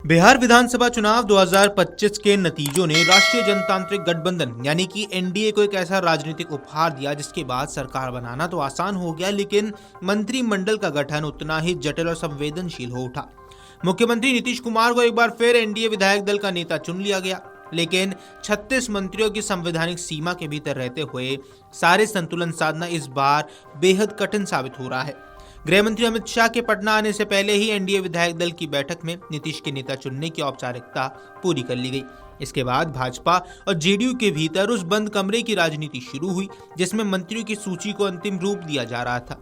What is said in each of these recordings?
बिहार विधानसभा चुनाव 2025 के नतीजों ने राष्ट्रीय जनतांत्रिक गठबंधन यानी कि एनडीए को एक ऐसा राजनीतिक उपहार दिया जिसके बाद सरकार बनाना तो आसान हो गया, लेकिन मंत्रिमंडल का गठन उतना ही जटिल और संवेदनशील हो उठा। मुख्यमंत्री नीतीश कुमार को एक बार फिर एनडीए विधायक दल का नेता चुन लिया गया, लेकिन 36 मंत्रियों की संवैधानिक सीमा के भीतर रहते हुए सारे संतुलन साधना इस बार बेहद कठिन साबित हो रहा है। गृह मंत्री अमित शाह के पटना आने से पहले ही एनडीए विधायक दल की बैठक में नीतीश के नेता चुनने की औपचारिकता पूरी कर ली गई। इसके बाद भाजपा और जेडीयू के भीतर उस बंद कमरे की राजनीति शुरू हुई जिसमें मंत्रियों की सूची को अंतिम रूप दिया जा रहा था।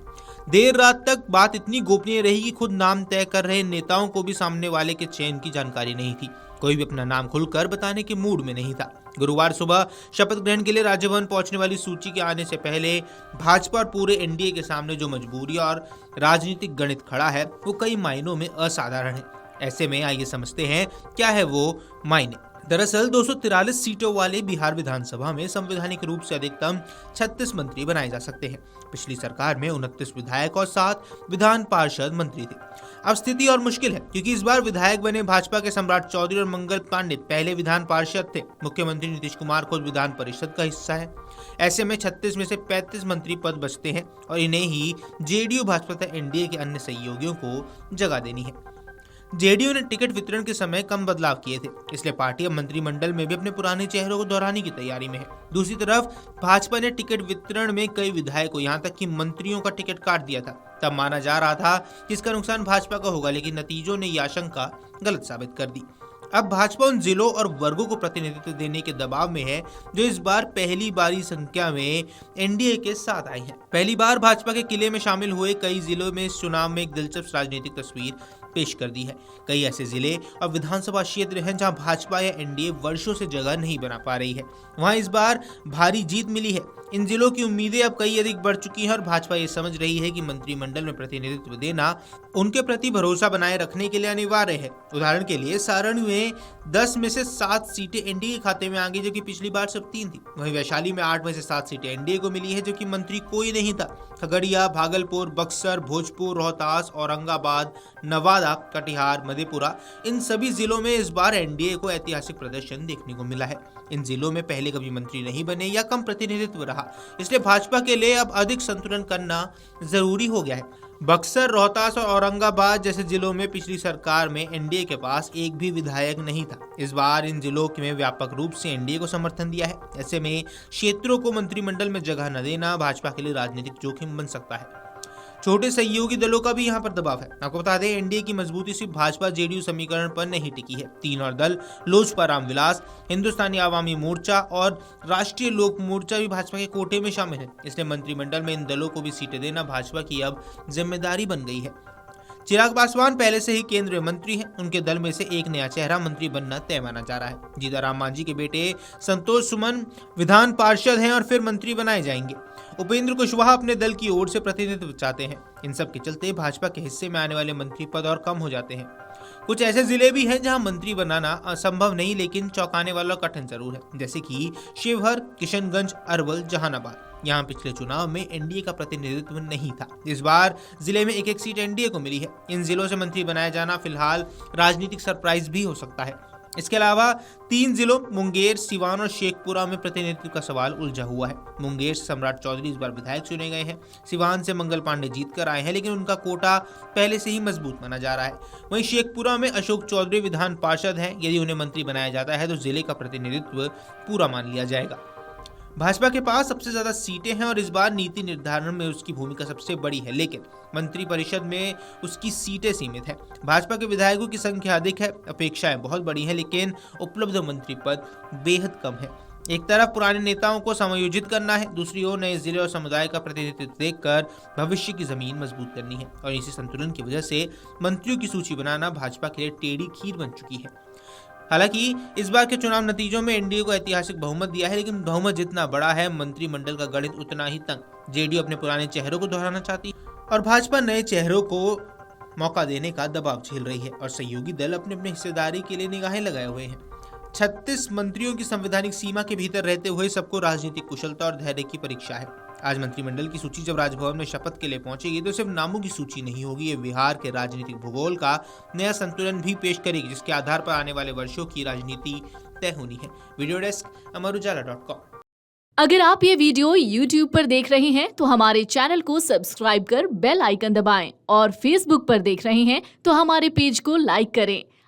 देर रात तक बात इतनी गोपनीय रही कि खुद नाम तय कर रहे नेताओं को भी सामने वाले के चयन की जानकारी नहीं थी। कोई भी अपना नाम खुलकर बताने के मूड में नहीं था। गुरुवार सुबह शपथ ग्रहण के लिए राजभवन पहुंचने वाली सूची के आने से पहले भाजपा और पूरे एनडीए के सामने जो मजबूरी और राजनीतिक गणित खड़ा है वो कई मायनों में असाधारण है। ऐसे में आइए समझते हैं क्या है वो मायने। दरअसल 243 सीटों वाले बिहार विधानसभा में संवैधानिक रूप से अधिकतम 36 मंत्री बनाए जा सकते हैं। पिछली सरकार में 29 विधायक और 7 विधान पार्षद मंत्री थे। अब स्थिति और मुश्किल है क्योंकि इस बार विधायक बने भाजपा के सम्राट चौधरी और मंगल पांडे पहले विधान पार्षद थे। मुख्यमंत्री नीतीश कुमार खुद विधान परिषद का हिस्सा है। ऐसे में 36 में से 35 मंत्री पद बचते हैं और इन्हें ही जेडीयू भाजपा तथा एनडीए के अन्य सहयोगियों को जगह देनी है। जेडीयू ने टिकट वितरण के समय कम बदलाव किए थे, इसलिए पार्टी अब मंत्रिमंडल में भी अपने पुराने चेहरों को दोहराने की तैयारी में है। दूसरी तरफ भाजपा ने टिकट वितरण में कई विधायकों यहां तक कि मंत्रियों का टिकट काट दिया था। तब माना जा रहा था कि इसका नुकसान भाजपा का होगा, लेकिन नतीजों ने यह आशंका गलत साबित कर दी। अब भाजपा उन जिलों और वर्गों को प्रतिनिधित्व देने के दबाव में है जो इस बार पहली बारी संख्या में एनडीए के साथ आई है। पहली बार भाजपा के किले में शामिल हुए कई जिलों में इस चुनाव में एक दिलचस्प राजनीतिक तस्वीर पेश कर दी है। कई ऐसे जिले और विधानसभा क्षेत्र हैं जहां भाजपा या एनडीए वर्षों से जगह नहीं बना पा रही है, वहां इस बार भारी जीत मिली है। इन जिलों की उम्मीदें अब कई अधिक बढ़ चुकी हैं और भाजपा ये समझ रही है कि मंत्रिमंडल में प्रतिनिधित्व देना उनके प्रति भरोसा बनाए रखने के लिए अनिवार्य है। उदाहरण के लिए सारण में 10 में से 7 सीटें एनडीए के खाते में आ गई, जो कि पिछली बार सिर्फ 3 थी। वहीं वैशाली में 8 में से 7 सीटें एनडीए को मिली है, जो कि मंत्री कोई नहीं था। खगड़िया, भागलपुर, बक्सर, भोजपुर, रोहतास, औरंगाबाद, नवादा, कटिहार, मधेपुरा, इन सभी जिलों में इस बार एनडीए को ऐतिहासिक प्रदर्शन देखने को मिला है। इन जिलों में पहले कभी मंत्री नहीं बने या कम प्रतिनिधित्व रहा, इसलिए भाजपा के लिए अब अधिक संतुलन करना जरूरी हो गया है। बक्सर, रोहतास और औरंगाबाद जैसे जिलों में पिछली सरकार में एनडीए के पास एक भी विधायक नहीं था। इस बार इन जिलों में व्यापक रूप से एनडीए को समर्थन दिया है। ऐसे में क्षेत्रों को मंत्रिमंडल में जगह न देना भाजपा के लिए राजनीतिक जोखिम बन सकता है। छोटे सहयोगी दलों का भी यहाँ पर दबाव है। आपको बता दें, एनडीए की मजबूती सिर्फ भाजपा जेडीयू समीकरण पर नहीं टिकी है। 3 और दल लोजपा रामविलास, हिंदुस्तानी आवामी मोर्चा और राष्ट्रीय लोक मोर्चा भी भाजपा के कोटे में शामिल है। इसलिए मंत्रिमंडल में इन दलों को भी सीटें देना भाजपा की अब जिम्मेदारी बन गई है। चिराग पासवान पहले से ही केंद्रीय मंत्री हैं। उनके दल में से एक नया चेहरा मंत्री बनना तय माना जा रहा है। जीताराम मांझी के बेटे संतोष सुमन विधान पार्षद हैं और फिर मंत्री बनाए जाएंगे। उपेंद्र कुशवाहा अपने दल की ओर से प्रतिनिधित्व चाहते हैं। इन सब के चलते भाजपा के हिस्से में आने वाले मंत्री पद और कम हो जाते हैं। कुछ ऐसे जिले भी हैं जहां मंत्री बनाना असंभव नहीं, लेकिन चौंकाने वाला कठिन जरूर है, जैसे कि शिवहर, किशनगंज, अरवल, जहानाबाद। यहाँ पिछले चुनाव में एनडीए का प्रतिनिधित्व नहीं था। इस बार जिले में एक सीट एनडीए को मिली है। इन जिलों से मंत्री बनाया जाना फिलहाल राजनीतिक सरप्राइज भी हो सकता है। इसके अलावा 3 जिलों मुंगेर, सिवान और शेखपुरा में प्रतिनिधित्व का सवाल उलझा हुआ है। मुंगेर से सम्राट चौधरी इस बार विधायक चुने गए हैं। सिवान से मंगल पांडे जीत कर आए हैं, लेकिन उनका कोटा पहले से ही मजबूत माना जा रहा है। वहीं शेखपुरा में अशोक चौधरी विधान पार्षद हैं। यदि उन्हें मंत्री बनाया जाता है तो जिले का प्रतिनिधित्व पूरा मान लिया जाएगा। भाजपा के पास सबसे ज्यादा सीटें हैं और इस बार नीति निर्धारण में उसकी भूमिका सबसे बड़ी है, लेकिन मंत्रिपरिषद में उसकी सीटें सीमित हैं। भाजपा के विधायकों की संख्या अधिक है, अपेक्षाएं बहुत बड़ी हैं, लेकिन उपलब्ध मंत्री पद बेहद कम है। एक तरफ पुराने नेताओं को समायोजित करना है, दूसरी ओर नए जिले और समुदाय का प्रतिनिधित्व देखकर भविष्य की जमीन मजबूत करनी है। और इसी संतुलन की वजह से मंत्रियों की सूची बनाना भाजपा के लिए टेढ़ी खीर बन चुकी है। हालांकि इस बार के चुनाव नतीजों में एनडीए को ऐतिहासिक बहुमत दिया है, लेकिन बहुमत जितना बड़ा है मंत्रिमंडल का गणित उतना ही तंग। जेडीयू अपने पुराने चेहरों को दोहराना चाहती है और भाजपा नए चेहरों को मौका देने का दबाव झेल रही है और सहयोगी दल अपने अपने हिस्सेदारी के लिए निगाहें लगाए हुए हैं। 36 मंत्रियों की संवैधानिक सीमा के भीतर रहते हुए सबको राजनीतिक कुशलता और धैर्य की परीक्षा है। आज मंत्रिमंडल की सूची जब राजभवन में शपथ के लिए पहुंचेगी तो सिर्फ नामों की सूची नहीं होगी, ये बिहार के राजनीतिक भूगोल का नया संतुलन भी पेश करेगी, जिसके आधार पर आने वाले वर्षों की राजनीति तय होनी है। Video desk amarujala.com। अगर आप ये वीडियो YouTube पर देख रहे हैं तो हमारे चैनल को सब्सक्राइब कर बेल आइकन दबाएं और Facebook पर देख रहे हैं तो हमारे पेज को लाइक करें।